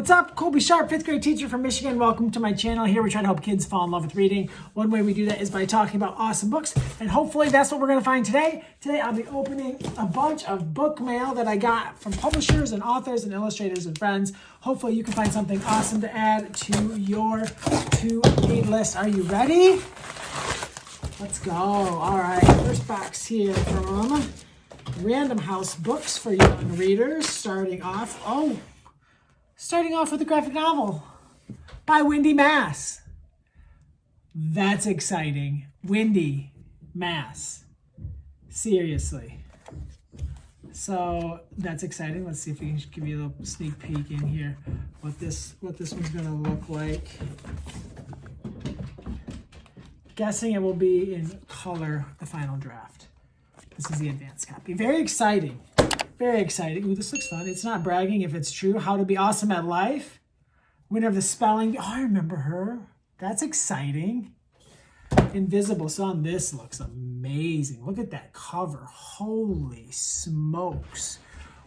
What's up? Colby Sharp, 5th grade teacher from Michigan. Welcome to my channel. Here we try to help kids fall in love with reading. One way we do that is by talking about awesome books, and hopefully that's what we're going to find today. Today I'll be opening a bunch of book mail that I got from publishers and authors and illustrators and friends. Hopefully you can find something awesome to add to your to-read list. Are you ready? Let's go. All right, first box here from Random House Books for Young Readers. Starting off with a graphic novel by Wendy Mass. That's exciting. Wendy Mass. Seriously. So that's exciting. Let's see if we can give you a little sneak peek in here what this one's gonna look like. Guessing it will be in color, the final draft. This is the advanced copy. Very exciting. Very exciting. Ooh, this looks fun. It's not bragging if it's true. How to Be Awesome at Life. Winner of the spelling. Oh, I remember her. That's exciting. Invisible Sun. This looks amazing. Look at that cover. Holy smokes.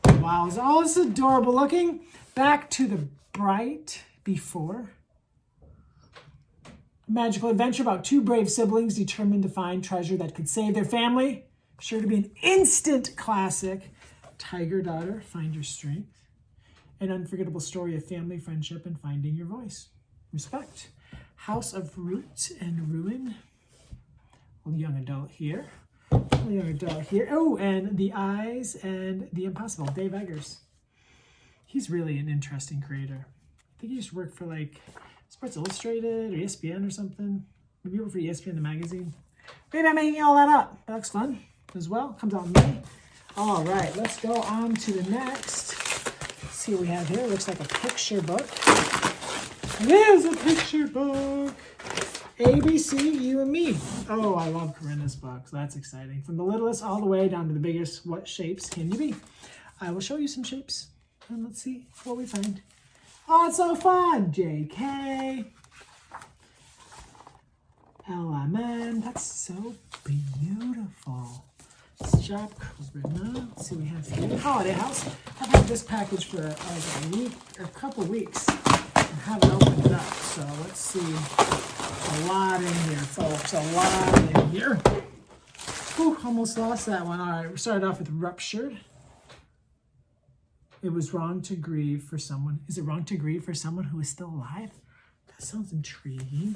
Wow. Oh, this is adorable looking. Back to the Bright Before. Magical adventure about two brave siblings determined to find treasure that could save their family. Sure to be an instant classic. Tiger Daughter, Find Your Strength. An unforgettable story of family, friendship, and finding your voice. Respect. House of Root and Ruin. A young adult here. Oh, and The Eyes and the Impossible. Dave Eggers. He's really an interesting creator. I think he used to work for like Sports Illustrated or ESPN or something. Maybe he worked for ESPN, the magazine. Maybe I'm making all that up. That looks fun as well. Comes out in May. All right, let's go on to the next. Let's see what we have here. Looks like a picture book. It is a picture book. ABC, You and Me. Oh, I love Corinna's books. That's exciting. From the littlest all the way down to the biggest. What shapes can you be? I will show you some shapes, and let's see what we find. Oh, it's so fun. JK. LMN. That's so beautiful. Job Corinna. Let's see what we have here. Holiday House. I've had this package for like a week or a couple weeks and haven't opened it up. So let's see. A lot in here, folks. A lot in here. Whew, almost lost that one. All right, we started off with Ruptured. It was wrong to grieve for someone. Is it wrong to grieve for someone who is still alive? That sounds intriguing.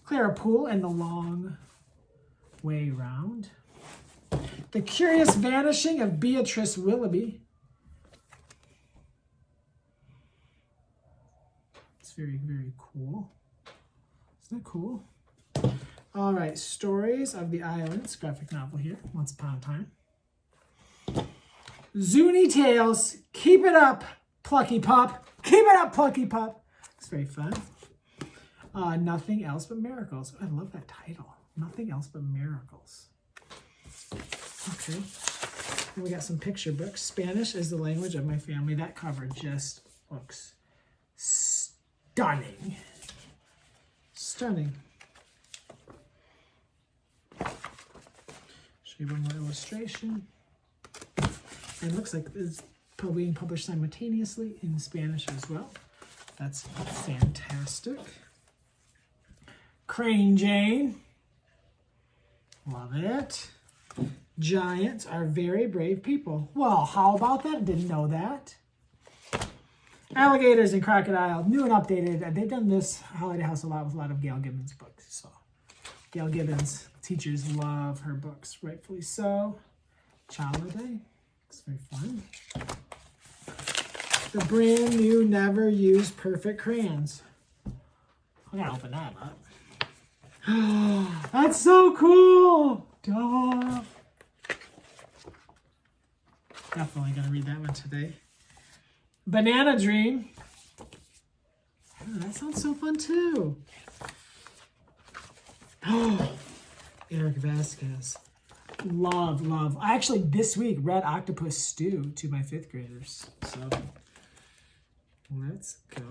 Clara Poole and The Long Way Round. The Curious Vanishing of Beatrice Willoughby. It's very, very cool. Isn't that cool? All right, Stories of the Islands, graphic novel here, Once Upon a Time. Zuni Tales, Keep It Up, Plucky Pup. Keep it up, Plucky Pup. It's very fun. Nothing Else But Miracles. I love that title. Nothing Else But Miracles. Okay, and we got some picture books. Spanish is the language of my family. That cover just looks stunning. Stunning. Show you one more illustration. And it looks like it's being published simultaneously in Spanish as well. That's fantastic. Crane Jane. Love it. Giants are very brave people. Well, how about that? Didn't know that. Alligators and Crocodile, new and updated. They've done this Holiday House a lot with a lot of Gail Gibbons books. So, Gail Gibbons, teachers love her books, rightfully so. Childhood, it's very fun. The brand new, never used Perfect Crayons. I'm gonna open that up. That's so cool! Duh. Definitely gonna read that one today. Banana Dream. Oh, that sounds so fun too. Oh, Eric Vasquez. Love, love. I actually this week read Octopus Stew to my 5th graders. So let's go.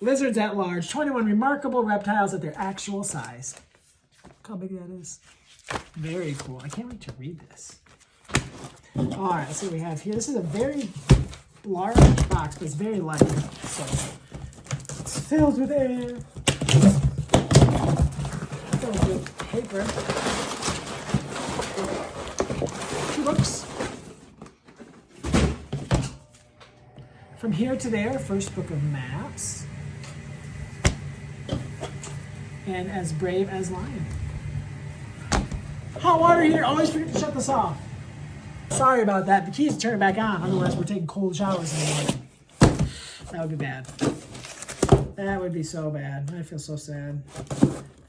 Lizards at Large, 21 remarkable reptiles at their actual size. Look how big that is. Very cool. I can't wait to read this. All right, let's see what we have here. This is a very large box, but it's very light. So it's filled with air. Filled with paper. 2 books. From Here to There, first book of maps. And As Brave as Lion. Hot water heater, always forget to shut this off. Sorry about that. The key is to turn it back on, otherwise we're taking cold showers in the morning. That would be bad. That would be so bad. I feel so sad.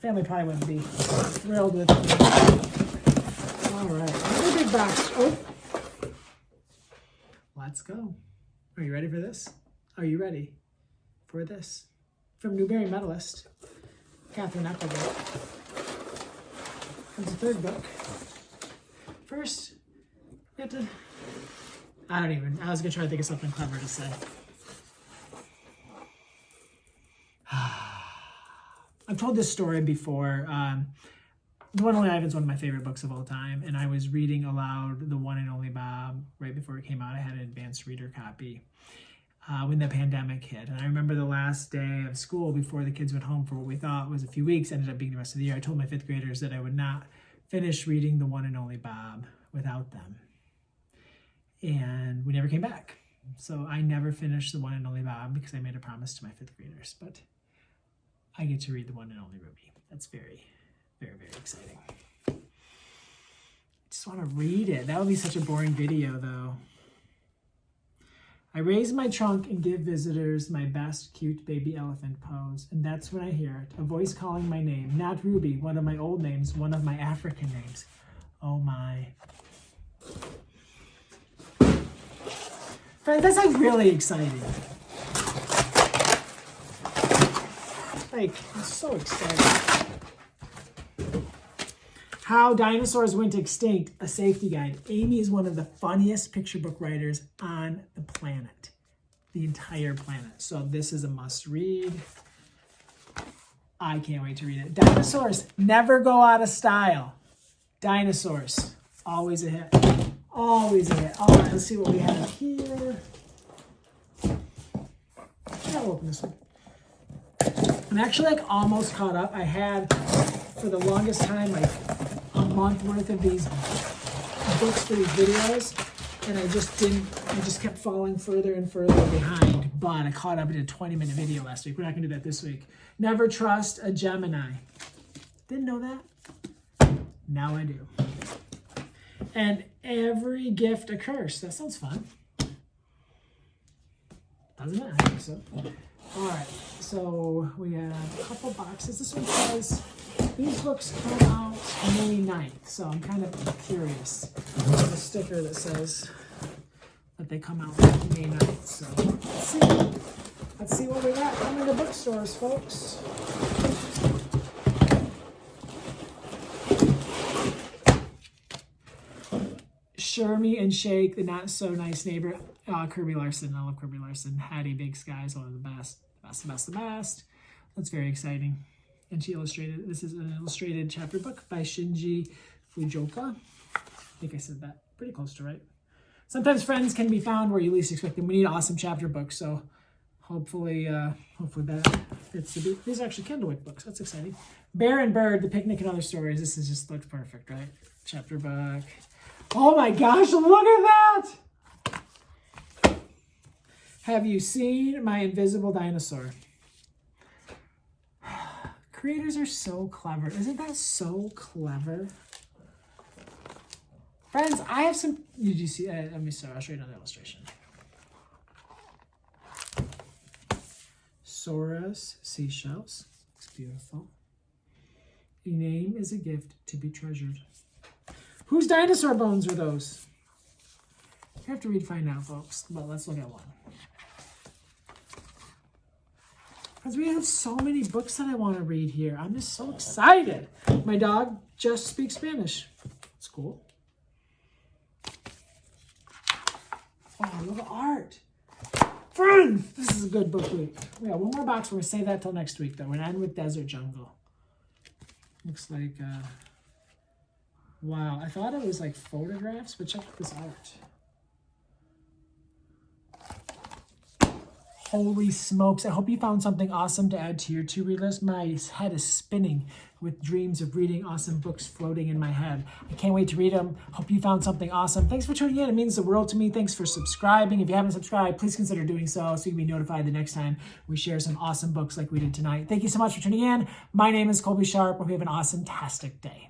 Family probably wouldn't be thrilled with me. All right, another big box. Oh, let's go. Are you ready for this? Are you ready for this? From Newbery medalist, Katherine Applegate. Comes the 3rd book. First, we have to... I was going to try to think of something clever to say. I've told this story before. The One and Only Ivan is one of my favorite books of all time, and I was reading aloud The One and Only Bob right before it came out. I had an advanced reader copy when the pandemic hit. And I remember the last day of school before the kids went home for what we thought was a few weeks, ended up being the rest of the year. I told my 5th graders that I would not finish reading The One and Only Bob without them. And we never came back. So I never finished The One and Only Bob because I made a promise to my 5th graders. But I get to read The One and Only Ruby. That's very, very, very exciting. I just want to read it. That would be such a boring video, though. I raise my trunk and give visitors my best cute baby elephant pose. And that's when I hear it, a voice calling my name. Not Ruby, one of my old names, one of my African names. Oh my. Friends, that's like really exciting. Like, I'm so excited. How Dinosaurs Went Extinct, a safety guide. Amy is one of the funniest picture book writers on the planet. The entire planet. So this is a must read. I can't wait to read it. Dinosaurs never go out of style. Dinosaurs, always a hit. Always a hit. All right, let's see what we have here. I'll open this one. I'm actually like almost caught up. I had, for the longest time, like a month worth of these books for these videos, and I just kept falling further and further behind, but I caught up in a 20-minute video last week. We're not gonna do that this week. Never trust a Gemini. Didn't know that? Now I do. And every gift a curse. That sounds fun. Doesn't it? I think so. All right, so we have a couple boxes. This one says, these books come out May 9th, so I'm kind of curious. There's a sticker that says that they come out May 9th, so let's see. Let's see what we got coming to bookstores, folks. Shermie and Shake, the Not So Nice Neighbor. Kirby Larson. I love Kirby Larson. Hattie Big Skies, one of the best. The best. That's very exciting. And she illustrated, this is an illustrated chapter book by Shinji Fujioka. I think I said that pretty close to right. Sometimes friends can be found where you least expect them. We need awesome chapter books, so hopefully that fits the beat. These are actually Kindlewick books. That's exciting. Bear and Bird, The Picnic and Other Stories. This is just looks perfect, right? Chapter book. Oh my gosh, look at that! Have you seen My Invisible Dinosaur? Creators are so clever. Isn't that so clever? Friends, I have some... Did you see... I'll show you another illustration. Sora's seashells. It's beautiful. A name is a gift to be treasured. Whose dinosaur bones are those? You have to read to find out, folks. But let's look at one. Because we have so many books that I want to read here. I'm just so excited. My dog just speaks Spanish. It's cool. Oh, look at art. Friends, this is a good book week. We got one more box. We're going to save that till next week, though. We're going to end with Desert Jungle. Looks like, wow, I thought it was like photographs, but check out this art. Holy smokes. I hope you found something awesome to add to your to-read list. My head is spinning with dreams of reading awesome books floating in my head. I can't wait to read them. Hope you found something awesome. Thanks for tuning in. It means the world to me. Thanks for subscribing. If you haven't subscribed, please consider doing so you can be notified the next time we share some awesome books like we did tonight. Thank you so much for tuning in. My name is Colby Sharp. Hope you have an awesome-tastic day.